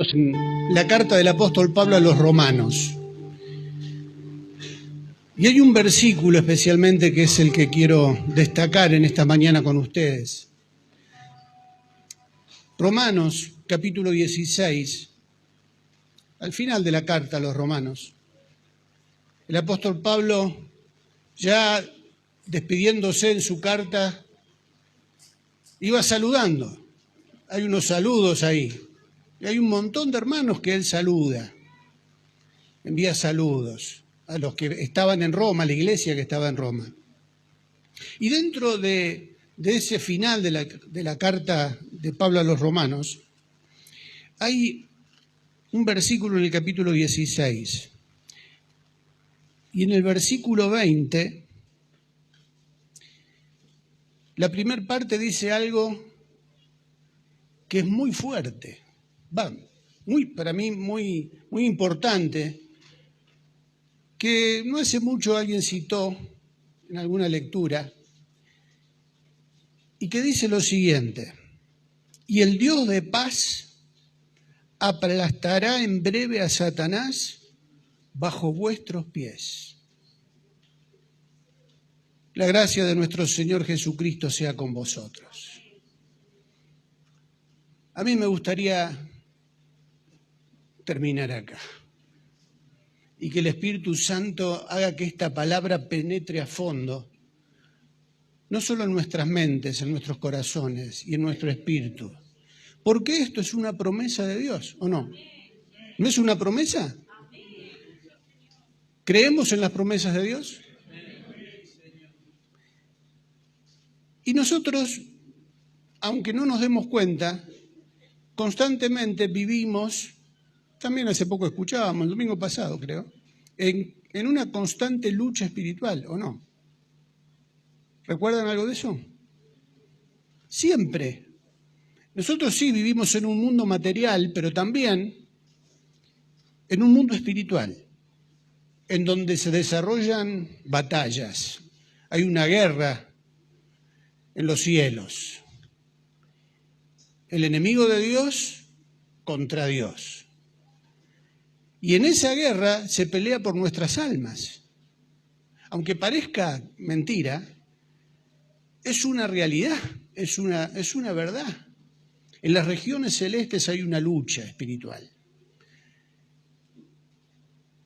En la carta del apóstol Pablo a los romanos. Y hay un versículo especialmente que es el que quiero destacar en esta mañana con ustedes. Romanos, capítulo 16, al final de la carta a los romanos. El apóstol Pablo, ya despidiéndose en su carta, iba saludando. Hay unos saludos ahí. Y hay un montón de hermanos que él saluda. Envía saludos a los que estaban en Roma, a la iglesia que estaba en Roma. Y dentro de ese final de la carta de Pablo a los romanos, hay un versículo en el capítulo 16. Y en el versículo 20, la primera parte dice algo que es muy fuerte, para mí muy importante, que no hace mucho alguien citó en alguna lectura, y que dice lo siguiente: y el Dios de paz aplastará en breve a Satanás bajo vuestros pies. La gracia de nuestro Señor Jesucristo sea con vosotros. A mí me gustaría terminar acá y que el Espíritu Santo haga que esta palabra penetre a fondo, no solo en nuestras mentes, en nuestros corazones y en nuestro espíritu. Porque esto es una promesa de Dios, ¿o no? ¿No es una promesa? ¿Creemos en las promesas de Dios? Y nosotros, aunque no nos demos cuenta, constantemente vivimos, también hace poco escuchábamos, el domingo pasado creo, en una constante lucha espiritual, ¿o no? ¿Recuerdan algo de eso? Siempre. Nosotros sí vivimos en un mundo material, pero también en un mundo espiritual, en donde se desarrollan batallas. Hay una guerra en los cielos. El enemigo de Dios contra Dios. Y en esa guerra se pelea por nuestras almas. Aunque parezca mentira, es una realidad, es una verdad. En las regiones celestes hay una lucha espiritual.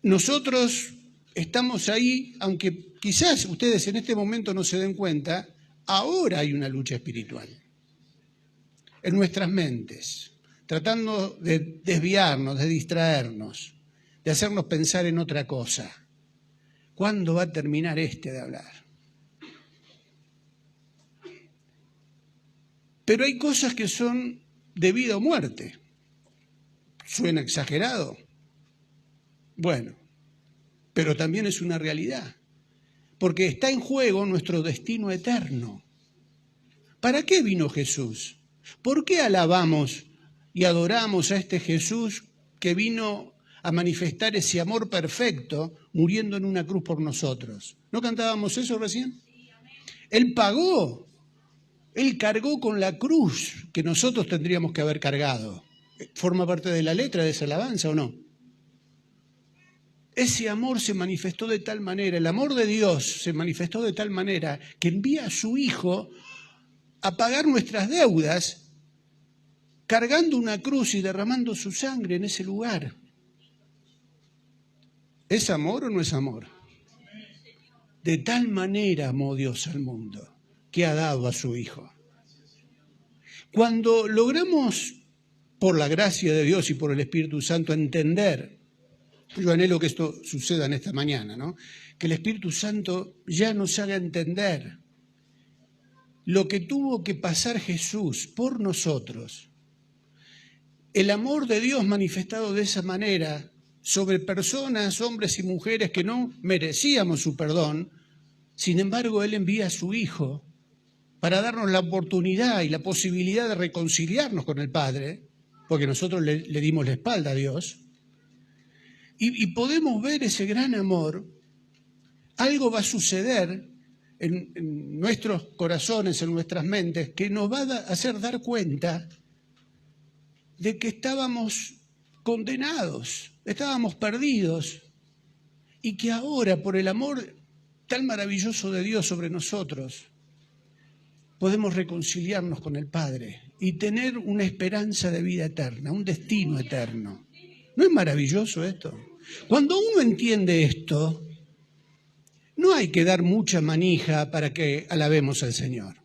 Nosotros estamos ahí, aunque quizás ustedes en este momento no se den cuenta, ahora hay una lucha espiritual en nuestras mentes, tratando de desviarnos, de distraernos, de hacernos pensar en otra cosa. ¿Cuándo va a terminar de hablar? Pero hay cosas que son de vida o muerte. ¿Suena exagerado? Bueno, pero también es una realidad, porque está en juego nuestro destino eterno. ¿Para qué vino Jesús? ¿Por qué alabamos y adoramos a este Jesús que vino a manifestar ese amor perfecto muriendo en una cruz por nosotros? ¿No cantábamos eso recién? Él pagó, Él cargó con la cruz que nosotros tendríamos que haber cargado. ¿Forma parte de la letra de esa alabanza o no? Ese amor se manifestó de tal manera, el amor de Dios se manifestó de tal manera que envía a su Hijo a pagar nuestras deudas, cargando una cruz y derramando su sangre en ese lugar. ¿Es amor o no es amor? De tal manera amó Dios al mundo, que ha dado a su Hijo. Cuando logramos, por la gracia de Dios y por el Espíritu Santo, entender, yo anhelo que esto suceda en esta mañana, ¿no? Que el Espíritu Santo ya nos haga entender lo que tuvo que pasar Jesús por nosotros. El amor de Dios manifestado de esa manera sobre personas, hombres y mujeres que no merecíamos su perdón. Sin embargo, Él envía a su Hijo para darnos la oportunidad y la posibilidad de reconciliarnos con el Padre, porque nosotros le dimos la espalda a Dios. Y podemos ver ese gran amor. Algo va a suceder en nuestros corazones, en nuestras mentes, que nos va a hacer dar cuenta de que estábamos condenados, estábamos perdidos, y que ahora, por el amor tan maravilloso de Dios sobre nosotros, podemos reconciliarnos con el Padre y tener una esperanza de vida eterna, un destino eterno. ¿No es maravilloso esto? Cuando uno entiende esto, no hay que dar mucha manija para que alabemos al Señor.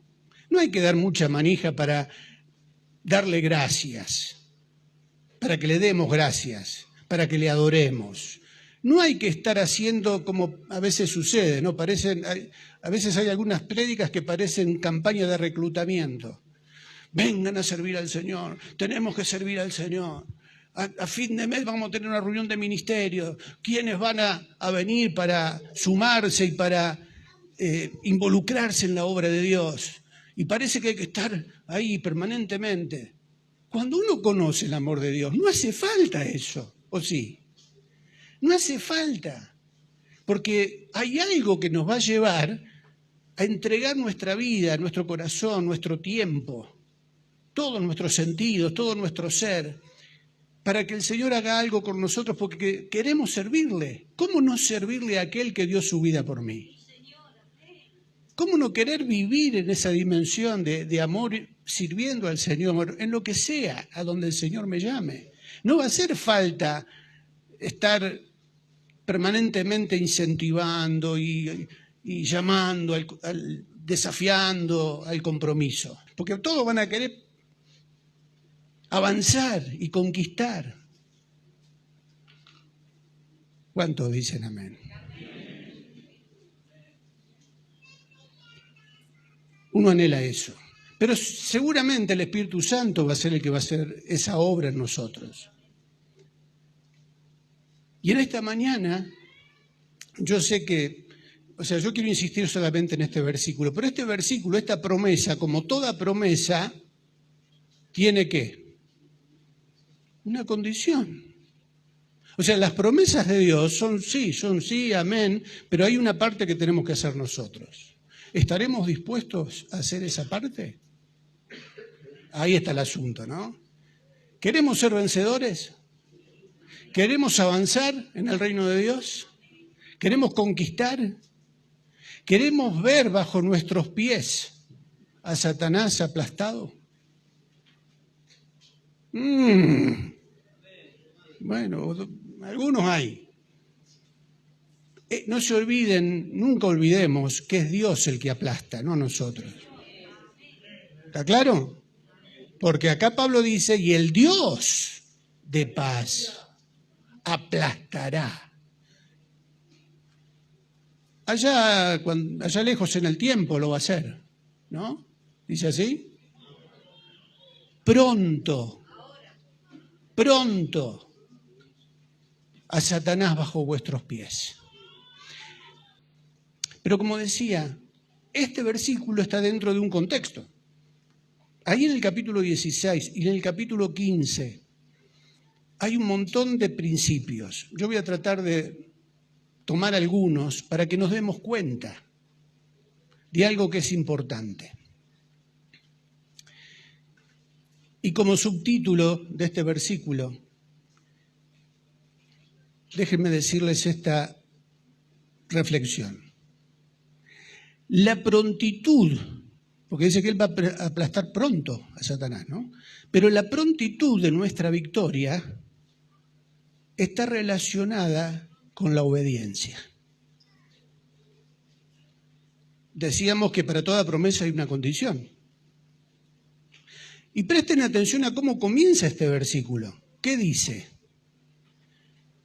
No hay que dar mucha manija para darle gracias, para que le demos gracias, para que le adoremos. No hay que estar haciendo como a veces sucede, ¿no? A veces hay algunas prédicas que parecen campaña de reclutamiento. Vengan a servir al Señor, tenemos que servir al Señor. A fin de mes vamos a tener una reunión de ministerio. ¿Quiénes van a venir para sumarse y para involucrarse en la obra de Dios? Y parece que hay que estar ahí permanentemente. Cuando uno conoce el amor de Dios, no hace falta eso, ¿o sí? No hace falta, porque hay algo que nos va a llevar a entregar nuestra vida, nuestro corazón, nuestro tiempo, todos nuestros sentidos, todo nuestro ser, para que el Señor haga algo con nosotros, porque queremos servirle. ¿Cómo no servirle a aquel que dio su vida por mí? ¿Cómo no querer vivir en esa dimensión de amor sirviendo al Señor, en lo que sea, a donde el Señor me llame? No va a hacer falta estar permanentemente incentivando y llamando, desafiando al compromiso, porque todos van a querer avanzar y conquistar. ¿Cuántos dicen amén? Uno anhela eso, pero seguramente el Espíritu Santo va a ser el que va a hacer esa obra en nosotros. Y en esta mañana, yo sé que, yo quiero insistir solamente en este versículo, pero este versículo, esta promesa, como toda promesa, ¿tiene qué? Una condición. O sea, las promesas de Dios son sí, amén, pero hay una parte que tenemos que hacer nosotros. ¿Estaremos dispuestos a hacer esa parte? Ahí está el asunto, ¿no? ¿Queremos ser vencedores? ¿Queremos avanzar en el reino de Dios? ¿Queremos conquistar? ¿Queremos ver bajo nuestros pies a Satanás aplastado? Bueno, algunos hay. No se olviden, nunca olvidemos que es Dios el que aplasta, no nosotros. ¿Está claro? Porque acá Pablo dice, y el Dios de paz aplastará. Allá lejos en el tiempo lo va a hacer, ¿no? ¿Dice así? Pronto a Satanás bajo vuestros pies. Pero como decía, este versículo está dentro de un contexto. Ahí en el capítulo 16 y en el capítulo 15 hay un montón de principios. Yo voy a tratar de tomar algunos para que nos demos cuenta de algo que es importante. Y como subtítulo de este versículo, déjenme decirles esta reflexión. La prontitud, porque dice que él va a aplastar pronto a Satanás, ¿no? Pero la prontitud de nuestra victoria está relacionada con la obediencia. Decíamos que para toda promesa hay una condición. Y presten atención a cómo comienza este versículo. ¿Qué dice?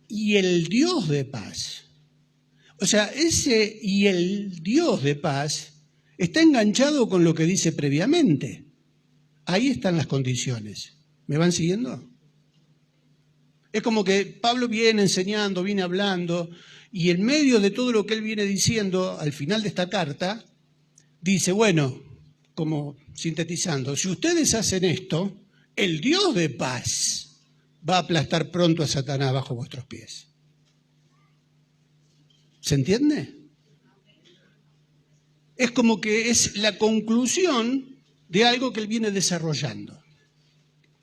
Y el Dios de paz. O sea, ese y el Dios de paz está enganchado con lo que dice previamente. Ahí están las condiciones. ¿Me van siguiendo? Es como que Pablo viene enseñando, viene hablando, y en medio de todo lo que él viene diciendo, al final de esta carta, dice, bueno, como sintetizando, si ustedes hacen esto, el Dios de paz va a aplastar pronto a Satanás bajo vuestros pies. ¿Se entiende? Es como que es la conclusión de algo que él viene desarrollando.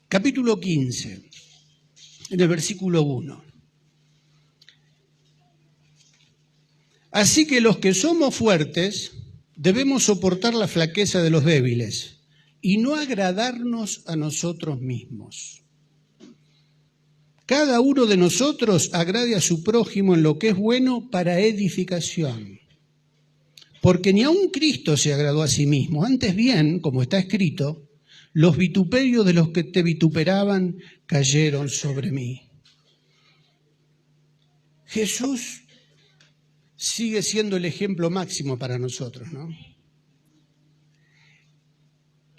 Capítulo 15. en el versículo 1. Así que los que somos fuertes debemos soportar la flaqueza de los débiles y no agradarnos a nosotros mismos. Cada uno de nosotros agrade a su prójimo en lo que es bueno para edificación. Porque ni aun Cristo se agradó a sí mismo. Antes bien, como está escrito, los vituperios de los que te vituperaban cayeron sobre mí. Jesús sigue siendo el ejemplo máximo para nosotros, ¿no?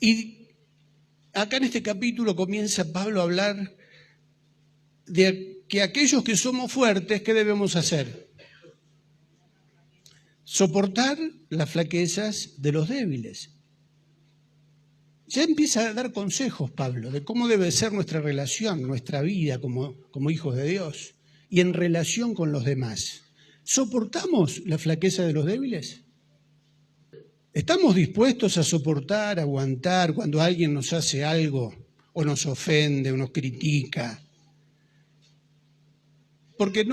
Y acá en este capítulo comienza Pablo a hablar de que aquellos que somos fuertes, ¿qué debemos hacer? Soportar las flaquezas de los débiles. Ya empieza a dar consejos Pablo de cómo debe ser nuestra relación, nuestra vida como hijos de Dios y en relación con los demás. ¿Soportamos la flaqueza de los débiles? ¿Estamos dispuestos a soportar, a aguantar cuando alguien nos hace algo o nos ofende o nos critica? Porque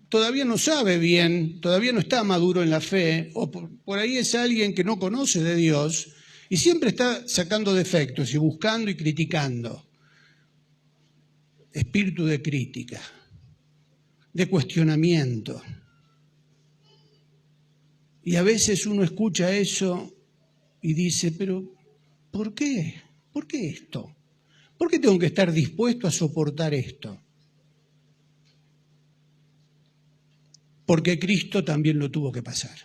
todavía no sabe bien, todavía no está maduro en la fe, o por ahí es alguien que no conoce de Dios y siempre está sacando defectos y buscando y criticando. Espíritu de crítica, de cuestionamiento. Y a veces uno escucha eso y dice, pero ¿por qué? ¿Por qué esto? ¿Por qué tengo que estar dispuesto a soportar esto? Porque Cristo también lo tuvo que pasar.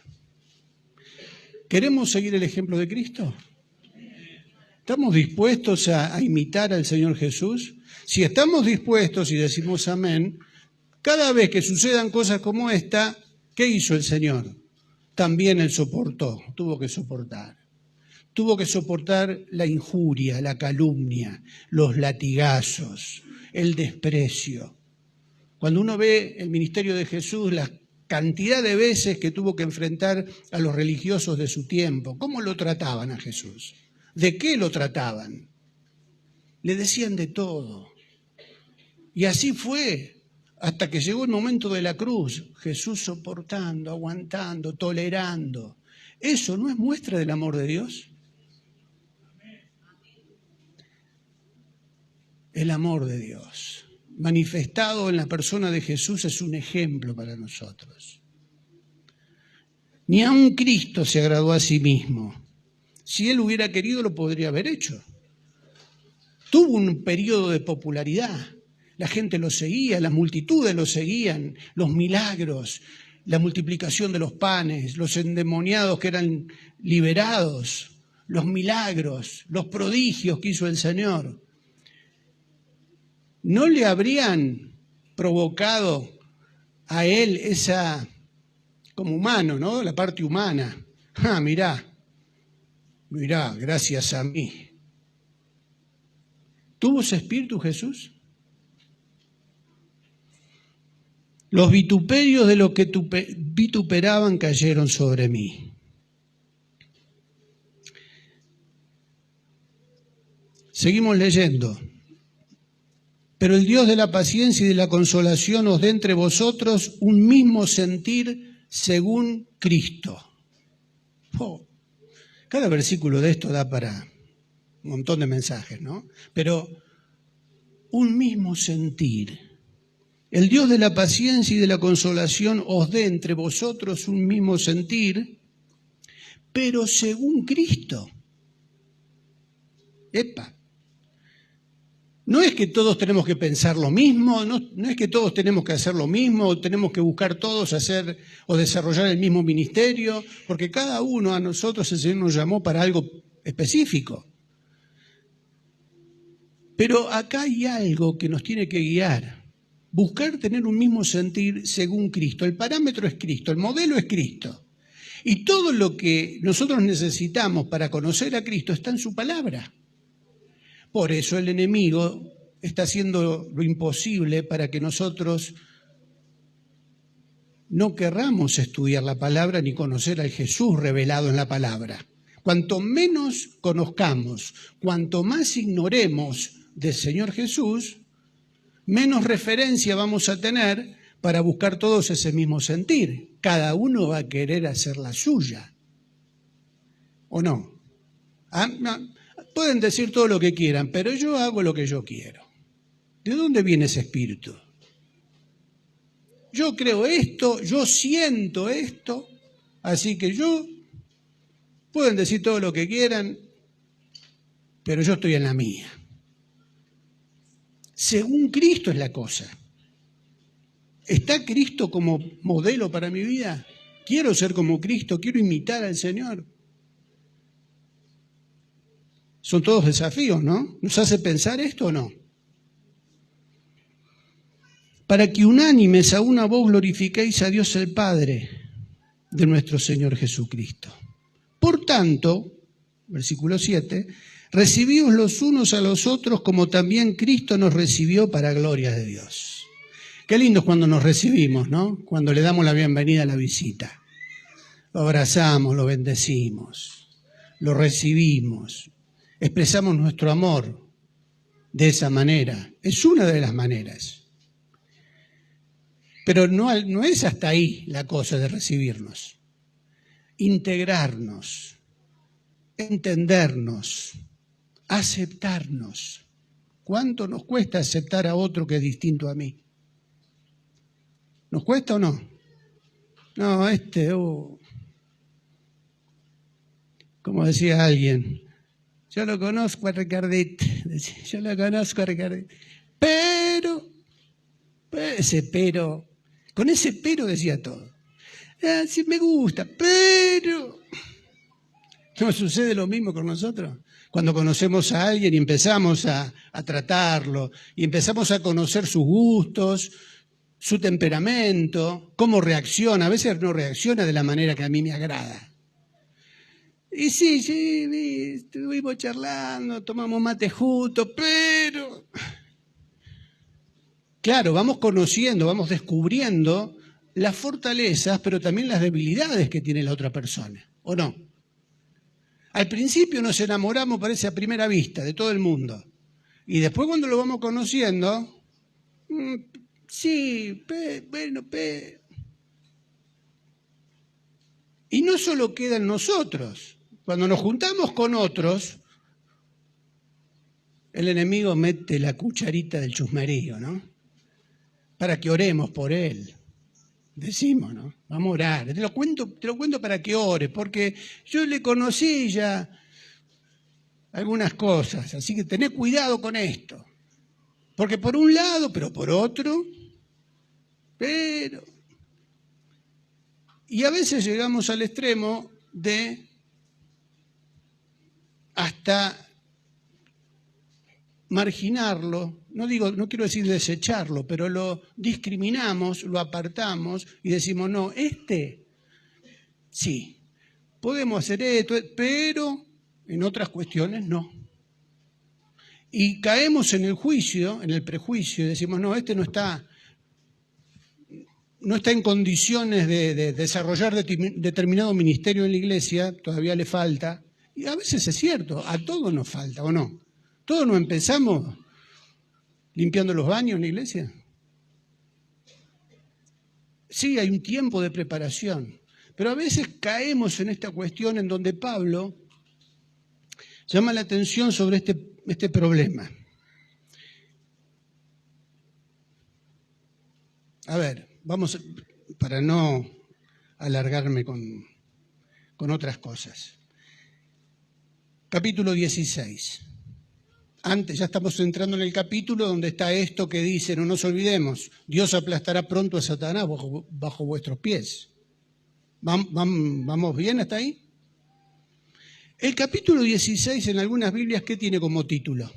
¿Queremos seguir el ejemplo de Cristo? ¿Estamos dispuestos a imitar al Señor Jesús? Si estamos dispuestos y decimos amén, cada vez que sucedan cosas como esta, ¿qué hizo el Señor? También Él soportó, tuvo que soportar. Tuvo que soportar la injuria, la calumnia, los latigazos, el desprecio. Cuando uno ve el ministerio de Jesús, la cantidad de veces que tuvo que enfrentar a los religiosos de su tiempo, ¿cómo lo trataban a Jesús? ¿De qué lo trataban? Le decían de todo. Y así fue hasta que llegó el momento de la cruz, Jesús soportando, aguantando, tolerando. ¿Eso no es muestra del amor de Dios? El amor de Dios, manifestado en la persona de Jesús, es un ejemplo para nosotros. Ni aun Cristo se agradó a sí mismo. Si Él hubiera querido, lo podría haber hecho. Tuvo un periodo de popularidad. La gente lo seguía, las multitudes lo seguían, los milagros, la multiplicación de los panes, los endemoniados que eran liberados, los milagros, los prodigios que hizo el Señor. ¿No le habrían provocado a Él esa, como humano, ¿no? La parte humana? Mirá, gracias a mí. ¿Tuvo ese espíritu Jesús? Los vituperios de los que vituperaban cayeron sobre mí. Seguimos leyendo. Pero el Dios de la paciencia y de la consolación os dé entre vosotros un mismo sentir según Cristo. Cada versículo de esto da para un montón de mensajes, ¿no? Pero un mismo sentir. El Dios de la paciencia y de la consolación os dé entre vosotros un mismo sentir, pero según Cristo. No es que todos tenemos que pensar lo mismo, no es que todos tenemos que hacer lo mismo, o tenemos que buscar todos hacer o desarrollar el mismo ministerio, porque cada uno a nosotros el Señor nos llamó para algo específico. Pero acá hay algo que nos tiene que guiar. Buscar tener un mismo sentir según Cristo. El parámetro es Cristo, el modelo es Cristo. Y todo lo que nosotros necesitamos para conocer a Cristo está en su palabra. Por eso el enemigo está haciendo lo imposible para que nosotros no querramos estudiar la palabra ni conocer al Jesús revelado en la palabra. Cuanto menos conozcamos, cuanto más ignoremos del Señor Jesús, menos referencia vamos a tener para buscar todos ese mismo sentir. Cada uno va a querer hacer la suya. ¿O no? Pueden decir todo lo que quieran, pero yo hago lo que yo quiero. ¿De dónde viene ese espíritu? Yo creo esto, yo siento esto, así que pueden decir todo lo que quieran, pero yo estoy en la mía. Según Cristo es la cosa. ¿Está Cristo como modelo para mi vida? ¿Quiero ser como Cristo? ¿Quiero imitar al Señor? Son todos desafíos, ¿no? ¿Nos hace pensar esto o no? Para que unánimes a una voz glorifiquéis a Dios el Padre de nuestro Señor Jesucristo. Por tanto, versículo 7, recibíos los unos a los otros como también Cristo nos recibió para gloria de Dios. Qué lindo es cuando nos recibimos, ¿no? Cuando le damos la bienvenida a la visita. Lo abrazamos, lo bendecimos, lo recibimos, expresamos nuestro amor de esa manera. Es una de las maneras. Pero no es hasta ahí la cosa de recibirnos. Integrarnos, entendernos, aceptarnos. ¿Cuánto nos cuesta aceptar a otro que es distinto a mí? ¿Nos cuesta o no? No, como decía alguien, yo lo conozco a Ricardito, yo lo conozco a Ricardito, con ese pero decía todo. Sí me gusta, pero... ¿No sucede lo mismo con nosotros? Cuando conocemos a alguien y empezamos a tratarlo, y empezamos a conocer sus gustos, su temperamento, cómo reacciona. A veces no reacciona de la manera que a mí me agrada. Y sí, estuvimos charlando, tomamos mate juntos, pero... Claro, vamos conociendo, vamos descubriendo las fortalezas, pero también las debilidades que tiene la otra persona, ¿o no? Al principio nos enamoramos, parece a primera vista, de todo el mundo. Y después cuando lo vamos conociendo, sí, bueno. Y no solo queda en nosotros. Cuando nos juntamos con otros, el enemigo mete la cucharita del chusmerío, ¿no? Para que oremos por él. Decimos, ¿no? Vamos a orar. Te lo cuento para que ores, porque yo le conocí ya algunas cosas, así que tené cuidado con esto. Porque por un lado, pero por otro, pero... Y a veces llegamos al extremo de hasta marginarlo, no quiero decir desecharlo, pero lo discriminamos, lo apartamos y decimos, no, sí, podemos hacer esto, pero en otras cuestiones no. Y caemos en el juicio, en el prejuicio, y decimos, no, no está en condiciones de desarrollar determinado ministerio en la iglesia, todavía le falta. Y a veces es cierto, a todos nos falta, ¿o no? Todos nos empezamos limpiando los baños en la iglesia. Sí, hay un tiempo de preparación, pero a veces caemos en esta cuestión en donde Pablo llama la atención sobre este problema. A ver, vamos, para no alargarme con otras cosas. Capítulo 16. Antes, ya estamos entrando en el capítulo donde está esto que dice, no nos olvidemos, Dios aplastará pronto a Satanás bajo vuestros pies. ¿Vamos bien hasta ahí? El capítulo 16 en algunas Biblias, ¿qué tiene como título?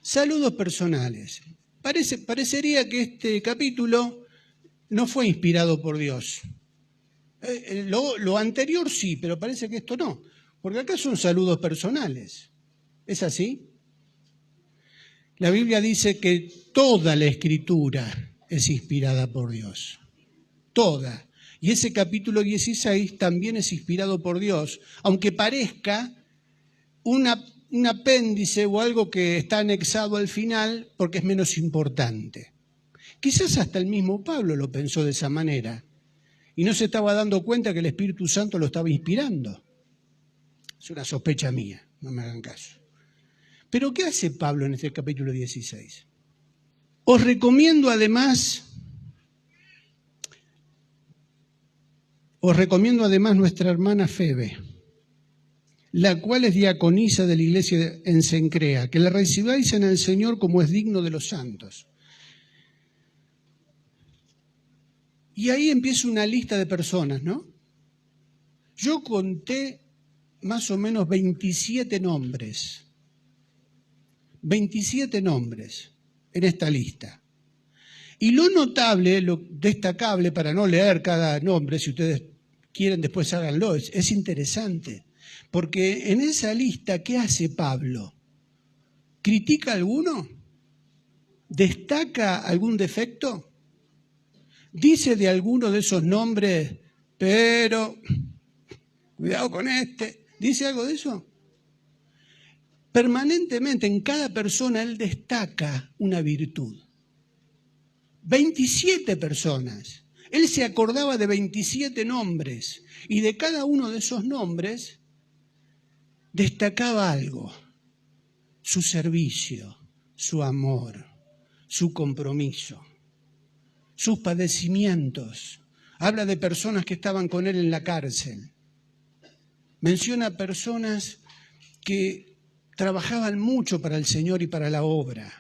Saludos personales. Parecería que este capítulo no fue inspirado por Dios. Lo anterior sí, pero parece que esto no, porque acá son saludos personales. ¿Es así? La Biblia dice que toda la Escritura es inspirada por Dios. Toda. Y ese capítulo 16 también es inspirado por Dios, aunque parezca una un apéndice o algo que está anexado al final porque es menos importante. Quizás hasta el mismo Pablo lo pensó de esa manera y no se estaba dando cuenta que el Espíritu Santo lo estaba inspirando. Es una sospecha mía, no me hagan caso. Pero ¿qué hace Pablo en este capítulo 16? Os recomiendo además nuestra hermana Febe, la cual es diaconisa de la iglesia en Cencrea, que la recibáis en el Señor como es digno de los santos. Y ahí empieza una lista de personas, ¿no? Yo conté más o menos 27 nombres. 27 nombres en esta lista. Y lo notable, lo destacable, para no leer cada nombre, si ustedes quieren después háganlo, es interesante. Porque en esa lista, ¿qué hace Pablo? ¿Critica alguno? ¿Destaca algún defecto? ¿Dice de alguno de esos nombres, pero cuidado con este? ¿Dice algo de eso? Permanentemente en cada persona él destaca una virtud. 27 personas. Él se acordaba de 27 nombres y de cada uno de esos nombres destacaba algo: su servicio, su amor, su compromiso, sus padecimientos. Habla de personas que estaban con él en la cárcel. Menciona personas que trabajaban mucho para el Señor y para la obra.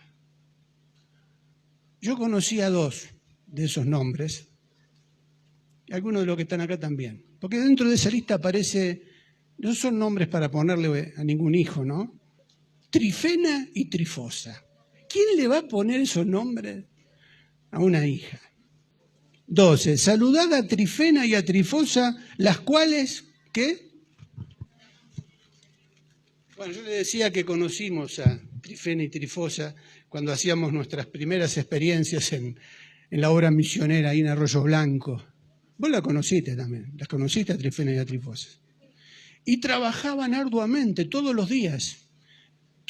Yo conocí a 2 de esos nombres, y algunos de los que están acá también. Porque dentro de esa lista aparece, no son nombres para ponerle a ningún hijo, ¿no? Trifena y Trifosa. ¿Quién le va a poner esos nombres a una hija? 12. Saludad a Trifena y a Trifosa, las cuales, ¿qué? Bueno, yo le decía que conocimos a Trifena y Trifosa cuando hacíamos nuestras primeras experiencias en la obra misionera ahí en Arroyo Blanco. Vos la conociste también, las conociste a Trifena y a Trifosa. Y trabajaban arduamente todos los días,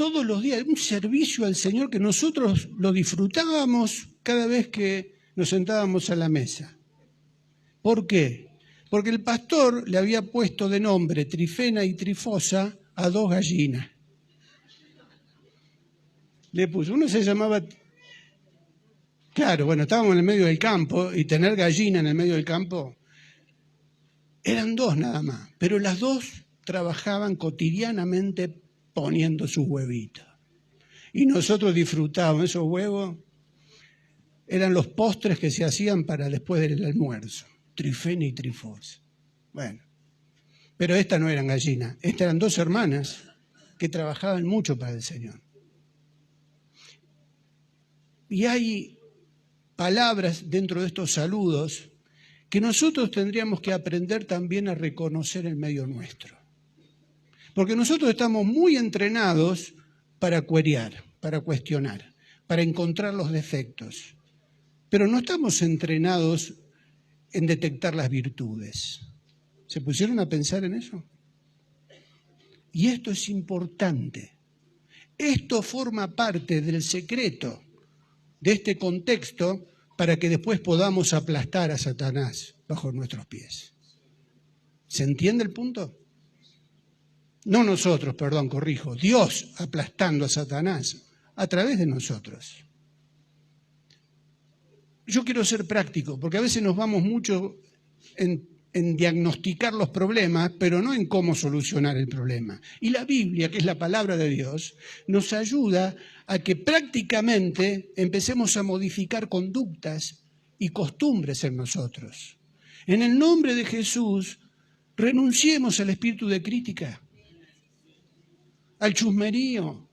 un servicio al Señor que nosotros lo disfrutábamos cada vez que nos sentábamos a la mesa. ¿Por qué? Porque el pastor le había puesto de nombre Trifena y Trifosa a 2 gallinas. Le puso, uno se llamaba... Claro, bueno, estábamos en el medio del campo y tener gallina en el medio del campo, eran 2 nada más, pero las 2 trabajaban cotidianamente poniendo sus huevitos. Y nosotros disfrutábamos esos huevos, eran los postres que se hacían para después del almuerzo, Trifena y Trifosa. Bueno, pero estas no eran gallinas, estas eran 2 hermanas que trabajaban mucho para el Señor. Y hay palabras dentro de estos saludos que nosotros tendríamos que aprender también a reconocer en medio nuestro. Porque nosotros estamos muy entrenados para querear, para cuestionar, para encontrar los defectos. Pero no estamos entrenados en detectar las virtudes. ¿Se pusieron a pensar en eso? Y esto es importante. Esto forma parte del secreto de este contexto para que después podamos aplastar a Satanás bajo nuestros pies. ¿Se entiende el punto? No nosotros, perdón, corrijo. Dios aplastando a Satanás a través de nosotros. Yo quiero ser práctico, porque a veces nos vamos mucho en diagnosticar los problemas, pero no en cómo solucionar el problema. Y la Biblia, que es la palabra de Dios, nos ayuda a que prácticamente empecemos a modificar conductas y costumbres en nosotros. En el nombre de Jesús, renunciemos al espíritu de crítica, al chusmerío,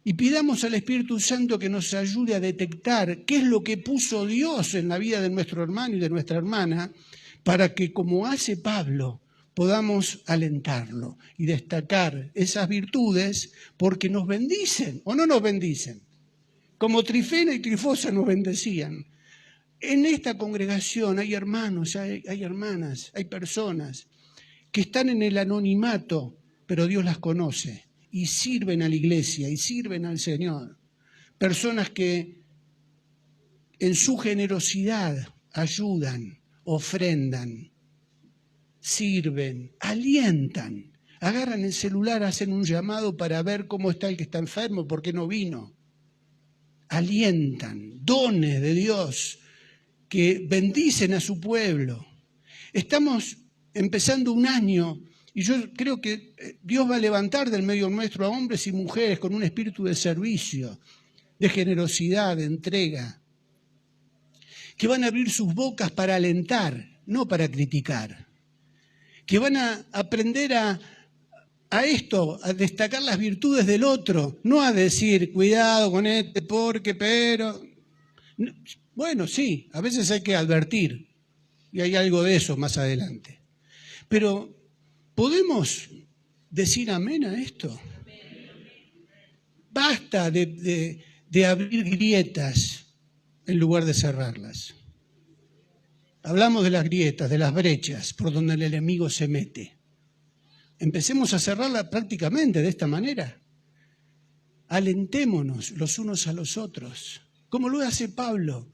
y pidamos al Espíritu Santo que nos ayude a detectar qué es lo que puso Dios en la vida de nuestro hermano y de nuestra hermana, para que, como hace Pablo, podamos alentarlo y destacar esas virtudes porque nos bendicen o no nos bendicen. Como Trifena y Trifosa nos bendecían. En esta congregación hay hermanos, hay hermanas, hay personas que están en el anonimato, pero Dios las conoce y sirven a la iglesia y sirven al Señor. Personas que en su generosidad ayudan, ofrendan, sirven, alientan. Agarran el celular, hacen un llamado para ver cómo está el que está enfermo, por qué no vino. Alientan, dones de Dios que bendicen a su pueblo. Estamos empezando un año y yo creo que Dios va a levantar del medio nuestro a hombres y mujeres con un espíritu de servicio, de generosidad, de entrega, que van a abrir sus bocas para alentar, no para criticar, que van a aprender a destacar las virtudes del otro, no a decir, cuidado con este, porque, pero. Bueno, sí, a veces hay que advertir, y hay algo de eso más adelante. Pero, ¿podemos decir amén a esto? Basta de abrir grietas en lugar de cerrarlas. Hablamos de las grietas, de las brechas por donde el enemigo se mete. Empecemos a cerrarla prácticamente de esta manera. Alentémonos los unos a los otros, como lo hace Pablo.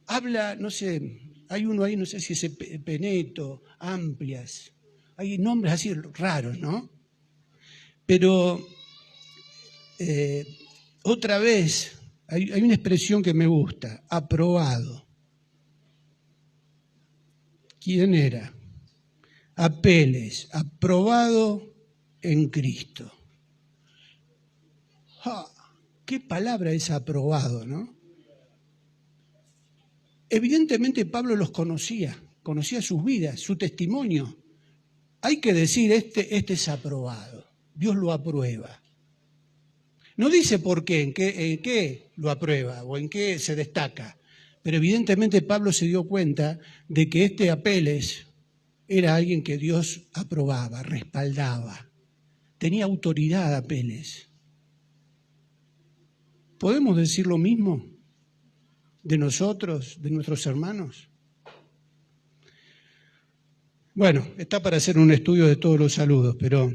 Habla, no sé, hay uno ahí, no sé si es Peneto, Amplias, hay nombres así raros, ¿no? Pero otra vez hay una expresión que me gusta, aprobado. ¿Quién era? Apeles, aprobado en Cristo. ¿Qué palabra es aprobado, no? Evidentemente Pablo los conocía sus vidas, su testimonio. Hay que decir, este es aprobado, Dios lo aprueba. No dice por qué, en qué lo aprueba o en qué se destaca, pero evidentemente Pablo se dio cuenta de que este Apeles era alguien que Dios aprobaba, respaldaba. Tenía autoridad Apeles. ¿Podemos decir lo mismo de nosotros, de nuestros hermanos? Bueno, está para hacer un estudio de todos los saludos, pero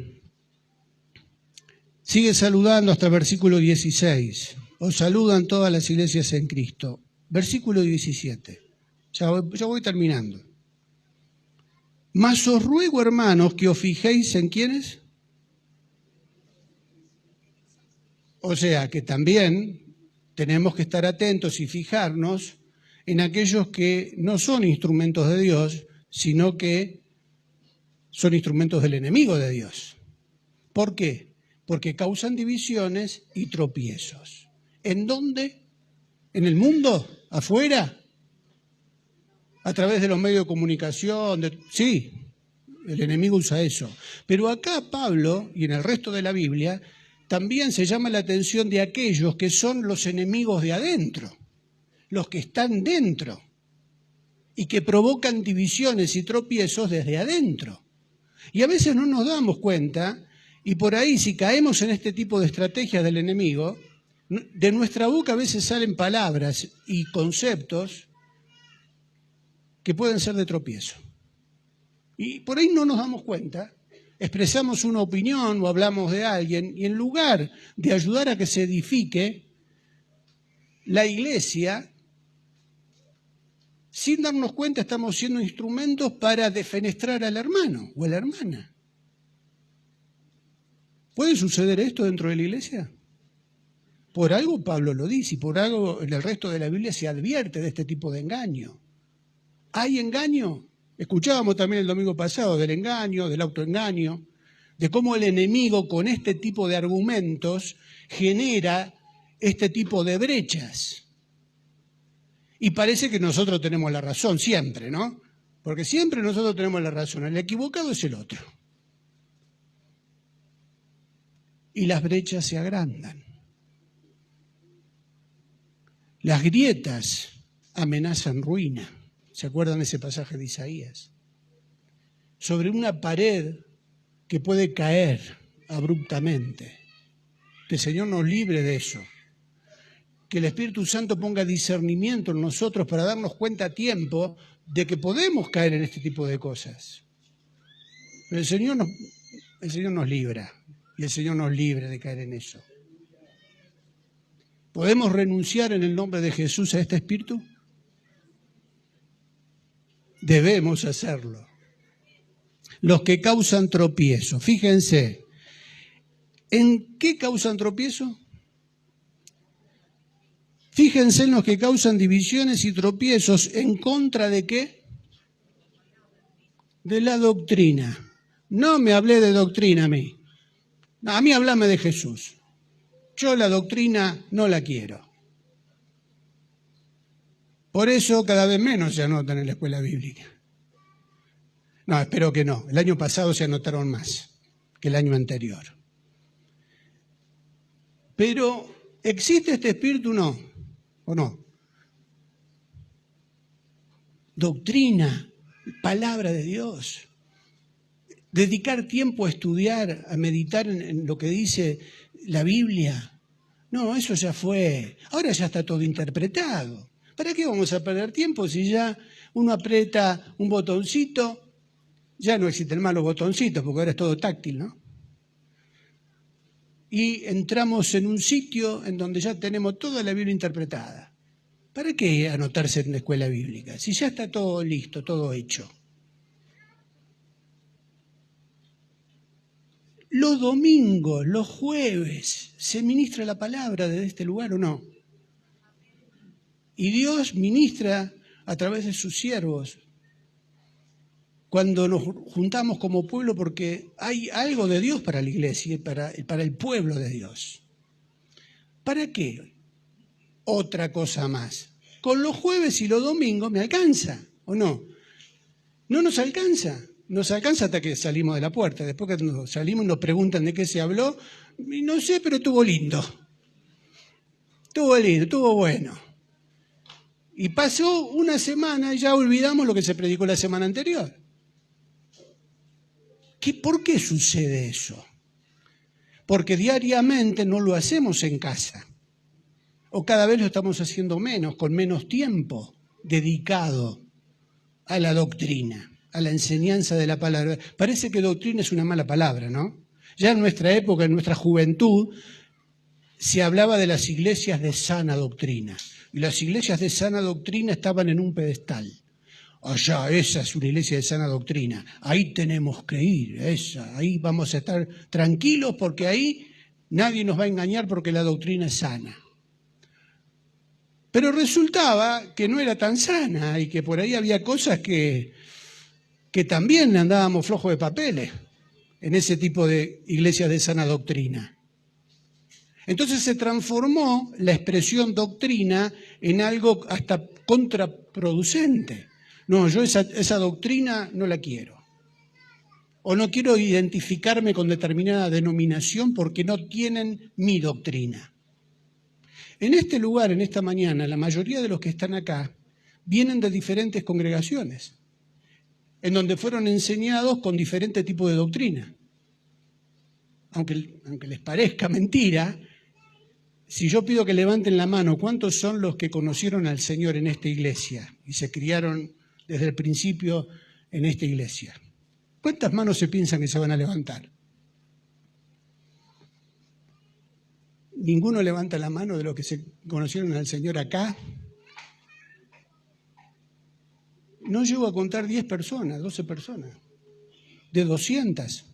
sigue saludando hasta el versículo 16. Os saludan todas las iglesias en Cristo. Versículo 17. Ya voy terminando. Mas os ruego, hermanos, que os fijéis en quiénes. O sea, que también tenemos que estar atentos y fijarnos en aquellos que no son instrumentos de Dios, sino que son instrumentos del enemigo de Dios. ¿Por qué? Porque causan divisiones y tropiezos. ¿En dónde? ¿En el mundo? ¿Afuera? ¿A través de los medios de comunicación? Sí, el enemigo usa eso. Pero acá Pablo, y en el resto de la Biblia, también se llama la atención de aquellos que son los enemigos de adentro, los que están dentro y que provocan divisiones y tropiezos desde adentro. Y a veces no nos damos cuenta, y por ahí si caemos en este tipo de estrategias del enemigo, de nuestra boca a veces salen palabras y conceptos que pueden ser de tropiezo. Y por ahí no nos damos cuenta, expresamos una opinión o hablamos de alguien y en lugar de ayudar a que se edifique la iglesia, sin darnos cuenta estamos siendo instrumentos para defenestrar al hermano o a la hermana. ¿Puede suceder esto dentro de la iglesia? Por algo Pablo lo dice y por algo en el resto de la Biblia se advierte de este tipo de engaño. ¿Hay engaño? Escuchábamos también el domingo pasado del engaño, del autoengaño, de cómo el enemigo con este tipo de argumentos genera este tipo de brechas. Y parece que nosotros tenemos la razón siempre, ¿no? Porque siempre nosotros tenemos la razón. El equivocado es el otro. Y las brechas se agrandan. Las grietas amenazan ruina. ¿Se acuerdan de ese pasaje de Isaías? Sobre una pared que puede caer abruptamente. Que el Señor nos libre de eso. Que el Espíritu Santo ponga discernimiento en nosotros para darnos cuenta a tiempo de que podemos caer en este tipo de cosas. Pero el Señor El Señor nos libra y el Señor nos libre de caer en eso. ¿Podemos renunciar en el nombre de Jesús a este espíritu? Debemos hacerlo. Los que causan tropiezo, fíjense, ¿en qué causan tropiezo? Fíjense en los que causan divisiones y tropiezos, ¿en contra de qué? De la doctrina. No me hablé de doctrina a mí. A mí hablame de Jesús. Yo la doctrina no la quiero. Por eso cada vez menos se anotan en la escuela bíblica. No, espero que no. El año pasado se anotaron más que el año anterior. Pero, ¿existe este espíritu o no? Doctrina, palabra de Dios. Dedicar tiempo a estudiar, a meditar en lo que dice la Biblia. No, eso ya fue. Ahora ya está todo interpretado. ¿Para qué vamos a perder tiempo si ya uno aprieta un botoncito? Ya no existen más los botoncitos porque ahora es todo táctil, ¿no? Y entramos en un sitio en donde ya tenemos toda la Biblia interpretada. ¿Para qué anotarse en la escuela bíblica? Si ya está todo listo, todo hecho. Los domingos, los jueves, ¿se ministra la palabra desde este lugar o no? Y Dios ministra a través de sus siervos cuando nos juntamos como pueblo, porque hay algo de Dios para la iglesia y para el pueblo de Dios. ¿Para qué? Otra cosa más. Con los jueves y los domingos me alcanza, ¿o no? No nos alcanza. Nos alcanza hasta que salimos de la puerta. Después que nos salimos nos preguntan de qué se habló. Y no sé, pero estuvo lindo. Estuvo lindo, estuvo bueno. Y pasó una semana y ya olvidamos lo que se predicó la semana anterior. ¿Por qué sucede eso? Porque diariamente no lo hacemos en casa. O cada vez lo estamos haciendo menos, con menos tiempo dedicado a la doctrina, a la enseñanza de la palabra. Parece que doctrina es una mala palabra, ¿no? Ya en nuestra época, en nuestra juventud, se hablaba de las iglesias de sana doctrina. Y las iglesias de sana doctrina estaban en un pedestal. Allá, esa es una iglesia de sana doctrina. Ahí tenemos que ir, ahí vamos a estar tranquilos porque ahí nadie nos va a engañar porque la doctrina es sana. Pero resultaba que no era tan sana y que por ahí había cosas que también andábamos flojos de papeles en ese tipo de iglesias de sana doctrina. Entonces se transformó la expresión doctrina en algo hasta contraproducente. No, yo esa doctrina no la quiero. O no quiero identificarme con determinada denominación porque no tienen mi doctrina. En este lugar, en esta mañana, la mayoría de los que están acá vienen de diferentes congregaciones, en donde fueron enseñados con diferente tipo de doctrina. Aunque les parezca mentira, si yo pido que levanten la mano, ¿cuántos son los que conocieron al Señor en esta iglesia y se criaron desde el principio en esta iglesia? ¿Cuántas manos se piensan que se van a levantar? ¿Ninguno levanta la mano de los que se conocieron al Señor acá? No llego a contar 10 personas, 12 personas, de 200.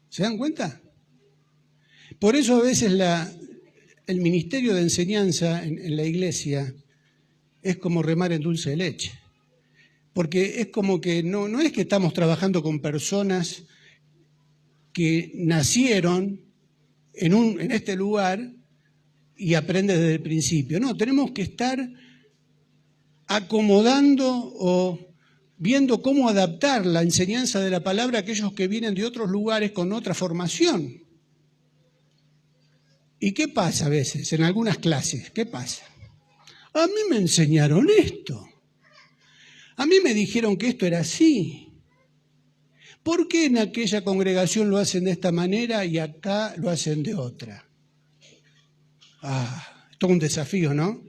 ¿Se dan cuenta? Por eso a veces el ministerio de enseñanza en la iglesia es como remar en dulce de leche. Porque es como que no es que estamos trabajando con personas que nacieron en este lugar y aprenden desde el principio. No, tenemos que estar acomodando o viendo cómo adaptar la enseñanza de la palabra a aquellos que vienen de otros lugares con otra formación. ¿Y qué pasa a veces en algunas clases? ¿Qué pasa? A mí me enseñaron esto. A mí me dijeron que esto era así. ¿Por qué en aquella congregación lo hacen de esta manera y acá lo hacen de otra? Todo un desafío, ¿no?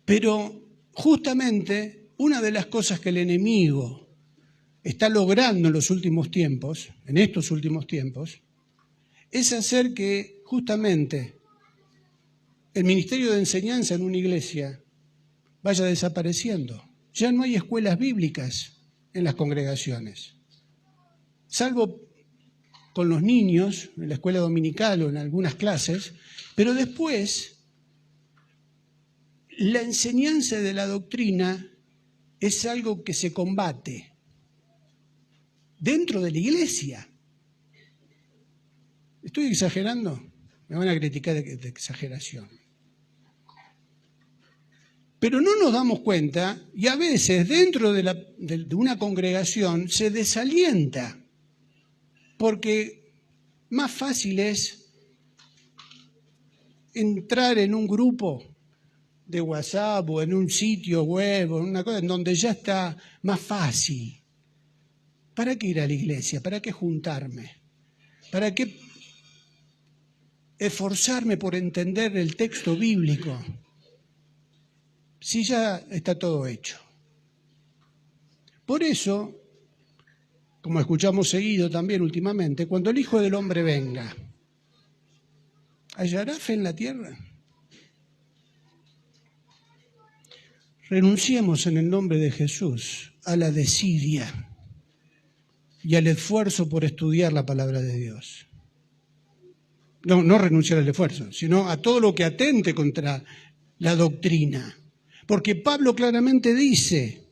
Pero justamente una de las cosas que el enemigo está logrando en los últimos tiempos, en estos últimos tiempos, es hacer que justamente el ministerio de enseñanza en una iglesia vaya desapareciendo. Ya no hay escuelas bíblicas en las congregaciones, salvo con los niños en la escuela dominical o en algunas clases, pero después la enseñanza de la doctrina es algo que se combate dentro de la iglesia. ¿Estoy exagerando? Me van a criticar de exageración. Pero no nos damos cuenta, y a veces dentro de una congregación se desalienta, porque más fácil es entrar en un grupo de WhatsApp o en un sitio web o en una cosa en donde ya está más fácil. ¿Para qué ir a la iglesia? ¿Para qué juntarme? ¿Para qué esforzarme por entender el texto bíblico si ya está todo hecho? Por eso, como escuchamos seguido también últimamente, cuando el Hijo del Hombre venga, ¿hallará fe en la tierra? Renunciemos en el nombre de Jesús a la desidia y al esfuerzo por estudiar la palabra de Dios. No renunciar al esfuerzo, sino a todo lo que atente contra la doctrina. Porque Pablo claramente dice,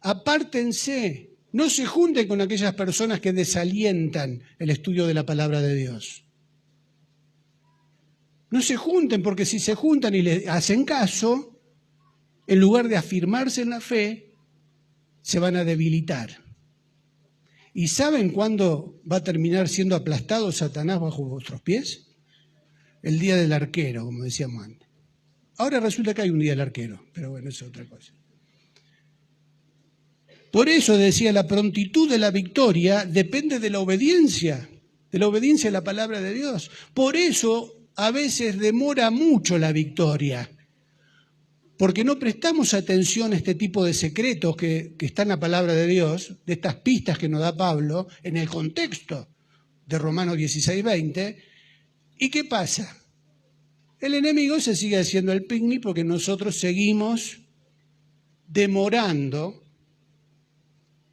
apártense, no se junten con aquellas personas que desalientan el estudio de la palabra de Dios. No se junten, porque si se juntan y le hacen caso, en lugar de afirmarse en la fe, se van a debilitar. ¿Y saben cuándo va a terminar siendo aplastado Satanás bajo vuestros pies? El día del arquero, como decíamos antes. Ahora resulta que hay un día del arquero, pero bueno, eso es otra cosa. Por eso decía, la prontitud de la victoria depende de la obediencia a la palabra de Dios. Por eso a veces demora mucho la victoria, porque no prestamos atención a este tipo de secretos que están en la palabra de Dios, de estas pistas que nos da Pablo en el contexto de Romanos 16:20. ¿Y qué pasa? El enemigo se sigue haciendo el picnic porque nosotros seguimos demorando,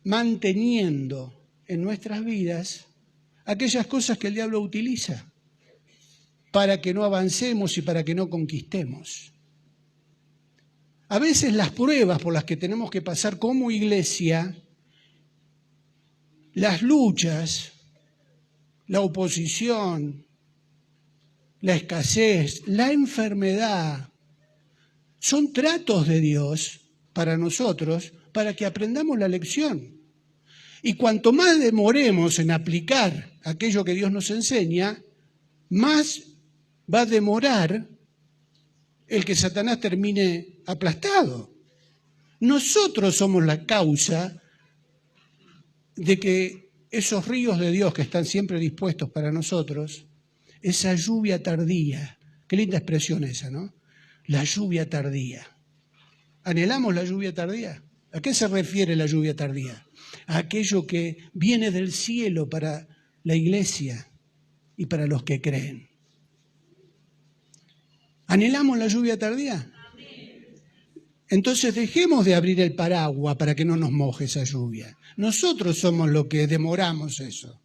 manteniendo en nuestras vidas aquellas cosas que el diablo utiliza para que no avancemos y para que no conquistemos. A veces las pruebas por las que tenemos que pasar como iglesia, las luchas, la oposición, la escasez, la enfermedad, son tratos de Dios para nosotros, para que aprendamos la lección. Y cuanto más demoremos en aplicar aquello que Dios nos enseña, más va a demorar el que Satanás termine aplastado. Nosotros somos la causa de que esos ríos de Dios que están siempre dispuestos para nosotros, esa lluvia tardía, qué linda expresión esa, ¿no? La lluvia tardía. ¿Anhelamos la lluvia tardía? ¿A qué se refiere la lluvia tardía? A aquello que viene del cielo para la iglesia y para los que creen. ¿Anhelamos la lluvia tardía? Entonces dejemos de abrir el paraguas para que no nos moje esa lluvia. Nosotros somos los que demoramos eso.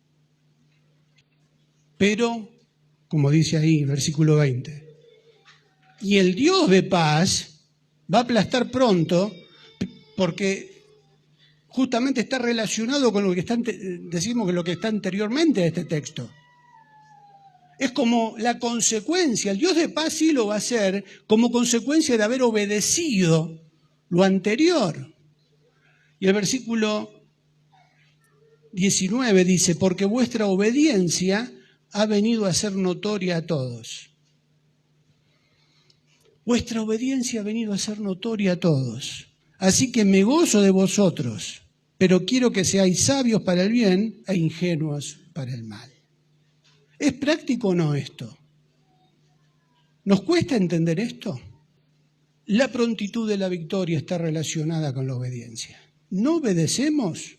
Pero, como dice ahí, versículo 20, y el Dios de paz va a aplastar pronto, porque justamente está relacionado con lo que decimos que lo que está anteriormente a este texto. Es como la consecuencia, el Dios de paz sí lo va a hacer como consecuencia de haber obedecido lo anterior. Y el versículo 19 dice, porque vuestra obediencia ha venido a ser notoria a todos. Vuestra obediencia ha venido a ser notoria a todos. Así que me gozo de vosotros, pero quiero que seáis sabios para el bien e ingenuos para el mal. ¿Es práctico o no esto? ¿Nos cuesta entender esto? La prontitud de la victoria está relacionada con la obediencia. No obedecemos,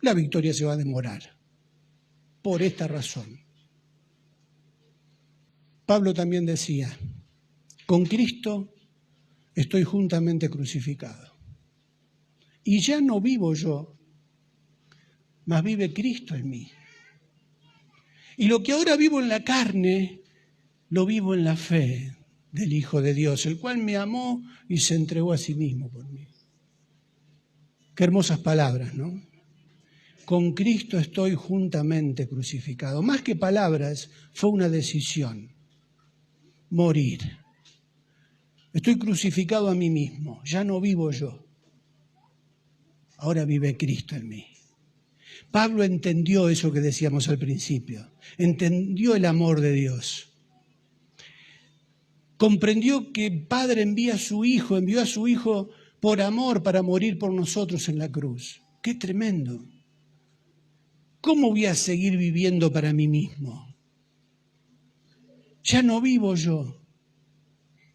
la victoria se va a demorar. Por esta razón. Pablo también decía, con Cristo estoy juntamente crucificado. Y ya no vivo yo, mas vive Cristo en mí. Y lo que ahora vivo en la carne, lo vivo en la fe del Hijo de Dios, el cual me amó y se entregó a sí mismo por mí. Qué hermosas palabras, ¿no? Con Cristo estoy juntamente crucificado. Más que palabras, fue una decisión. Morir. Estoy crucificado a mí mismo, ya no vivo yo. Ahora vive Cristo en mí. Pablo entendió eso que decíamos al principio, entendió el amor de Dios. Comprendió que el Padre envió a su Hijo por amor para morir por nosotros en la cruz. ¡Qué tremendo! ¿Cómo voy a seguir viviendo para mí mismo? Ya no vivo yo,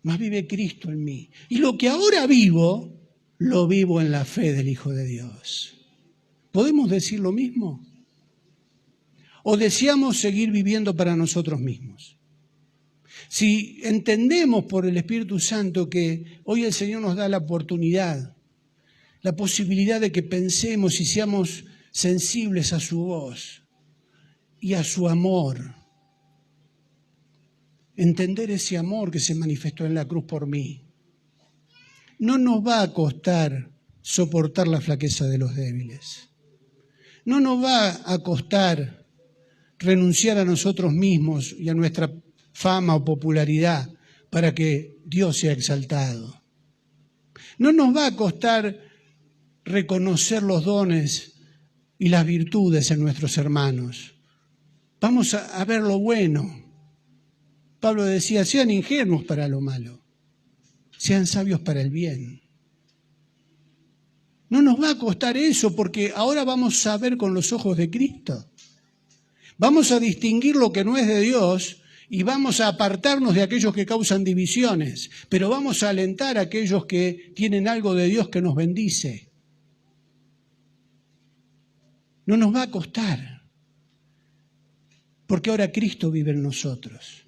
mas vive Cristo en mí. Y lo que ahora vivo, lo vivo en la fe del Hijo de Dios. ¿Podemos decir lo mismo? ¿O deseamos seguir viviendo para nosotros mismos? Si entendemos por el Espíritu Santo que hoy el Señor nos da la oportunidad, la posibilidad de que pensemos y seamos sensibles a su voz y a su amor, entender ese amor que se manifestó en la cruz por mí, no nos va a costar soportar la flaqueza de los débiles. No nos va a costar renunciar a nosotros mismos y a nuestra fama o popularidad para que Dios sea exaltado. No nos va a costar reconocer los dones y las virtudes en nuestros hermanos. Vamos a ver lo bueno. Pablo decía, sean ingenuos para lo malo, sean sabios para el bien. No nos va a costar eso porque ahora vamos a ver con los ojos de Cristo. Vamos a distinguir lo que no es de Dios y vamos a apartarnos de aquellos que causan divisiones, pero vamos a alentar a aquellos que tienen algo de Dios que nos bendice. No nos va a costar, porque ahora Cristo vive en nosotros.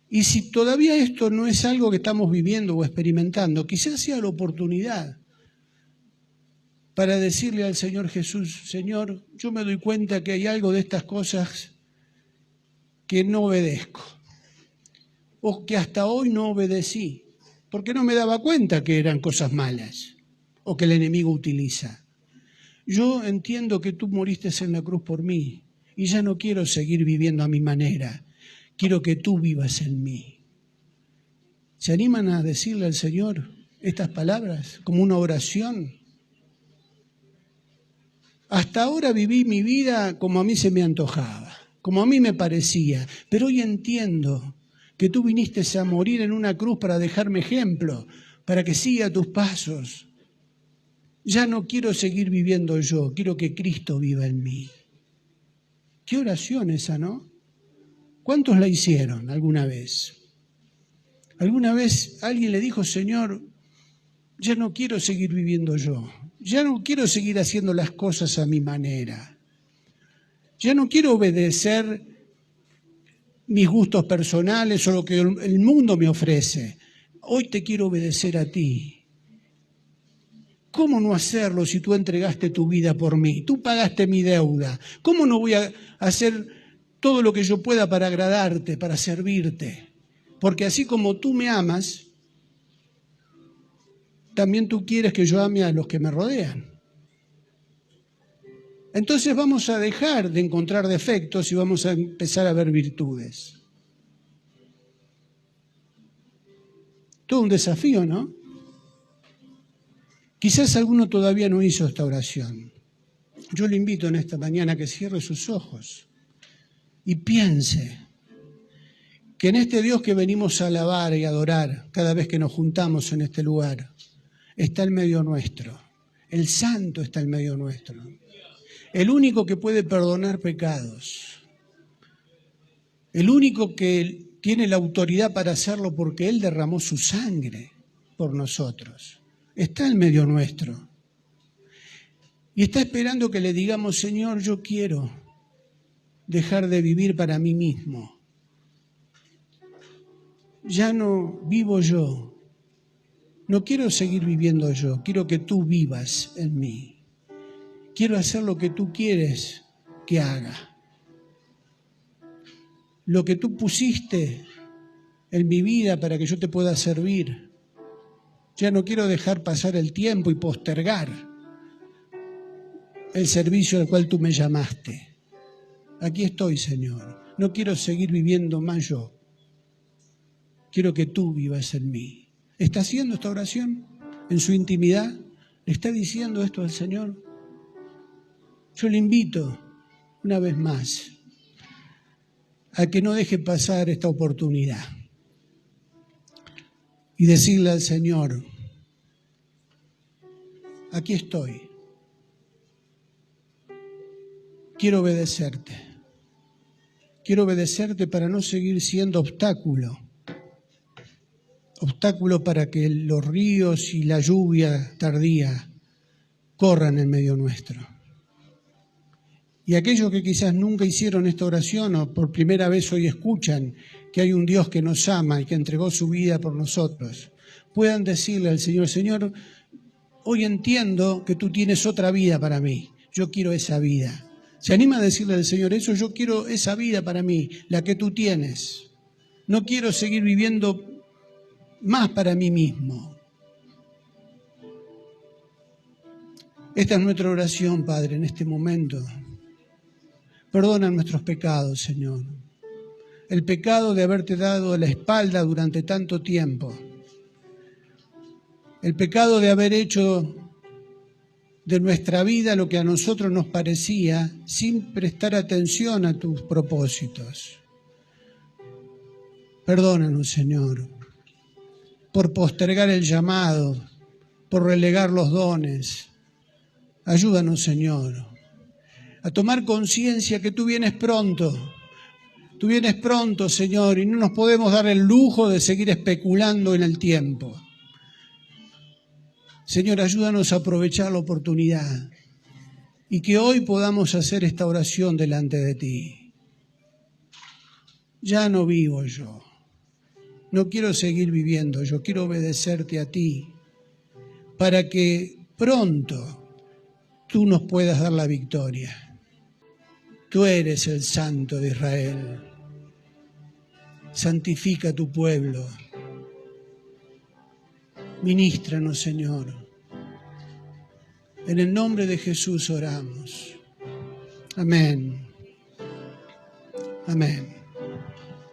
Y si todavía esto no es algo que estamos viviendo o experimentando, quizás sea la oportunidad para decirle al Señor Jesús, Señor, yo me doy cuenta que hay algo de estas cosas que no obedezco, o que hasta hoy no obedecí, porque no me daba cuenta que eran cosas malas, o que el enemigo utiliza. Yo entiendo que tú moriste en la cruz por mí, y ya no quiero seguir viviendo a mi manera. Quiero que tú vivas en mí. ¿Se animan a decirle al Señor estas palabras como una oración? Hasta ahora viví mi vida como a mí se me antojaba, como a mí me parecía, pero hoy entiendo que tú viniste a morir en una cruz para dejarme ejemplo, para que siga tus pasos. Ya no quiero seguir viviendo yo, quiero que Cristo viva en mí. Qué oración esa, ¿no? ¿Cuántos la hicieron alguna vez? ¿Alguna vez alguien le dijo, Señor, ya no quiero seguir viviendo yo, ya no quiero seguir haciendo las cosas a mi manera, ya no quiero obedecer mis gustos personales o lo que el mundo me ofrece, hoy te quiero obedecer a ti? ¿Cómo no hacerlo si tú entregaste tu vida por mí? Tú pagaste mi deuda. ¿Cómo no voy a hacer todo lo que yo pueda para agradarte, para servirte? Porque así como tú me amas, también tú quieres que yo ame a los que me rodean. Entonces vamos a dejar de encontrar defectos y vamos a empezar a ver virtudes. Todo un desafío, ¿no? Quizás alguno todavía no hizo esta oración. Yo le invito en esta mañana a que cierre sus ojos y piense que en este Dios que venimos a alabar y adorar cada vez que nos juntamos en este lugar, está en medio nuestro. El Santo está en medio nuestro. El único que puede perdonar pecados. El único que tiene la autoridad para hacerlo porque Él derramó su sangre por nosotros. Está en medio nuestro. Y está esperando que le digamos, Señor, yo quiero dejar de vivir para mí mismo. Ya no vivo yo. No quiero seguir viviendo yo. Quiero que tú vivas en mí. Quiero hacer lo que tú quieres que haga. Lo que tú pusiste en mi vida para que yo te pueda servir. Ya no quiero dejar pasar el tiempo y postergar el servicio al cual tú me llamaste. Aquí estoy, Señor. No quiero seguir viviendo más yo. Quiero que tú vivas en mí. ¿Está haciendo esta oración en su intimidad? ¿Le está diciendo esto al Señor? Yo le invito una vez más a que no deje pasar esta oportunidad y decirle al Señor, aquí estoy, quiero obedecerte para no seguir siendo obstáculo para que los ríos y la lluvia tardía corran en medio nuestro. Y aquellos que quizás nunca hicieron esta oración o por primera vez hoy escuchan que hay un Dios que nos ama y que entregó su vida por nosotros, puedan decirle al Señor, Señor, hoy entiendo que tú tienes otra vida para mí, yo quiero esa vida. ¿Se anima a decirle al Señor eso? Yo quiero esa vida para mí, la que tú tienes. No quiero seguir viviendo más para mí mismo. Esta es nuestra oración, Padre, en este momento. Perdona nuestros pecados, Señor. El pecado de haberte dado la espalda durante tanto tiempo. El pecado de haber hecho de nuestra vida lo que a nosotros nos parecía sin prestar atención a tus propósitos. Perdónanos, Señor, por postergar el llamado, por relegar los dones. Ayúdanos, Señor, a tomar conciencia que tú vienes pronto. Tú vienes pronto, Señor, y no nos podemos dar el lujo de seguir especulando en el tiempo. Señor, ayúdanos a aprovechar la oportunidad y que hoy podamos hacer esta oración delante de ti. Ya no vivo yo. No quiero seguir viviendo, yo quiero obedecerte a ti para que pronto tú nos puedas dar la victoria. Tú eres el Santo de Israel. Santifica a tu pueblo. Ministranos, Señor. En el nombre de Jesús oramos. Amén. Amén.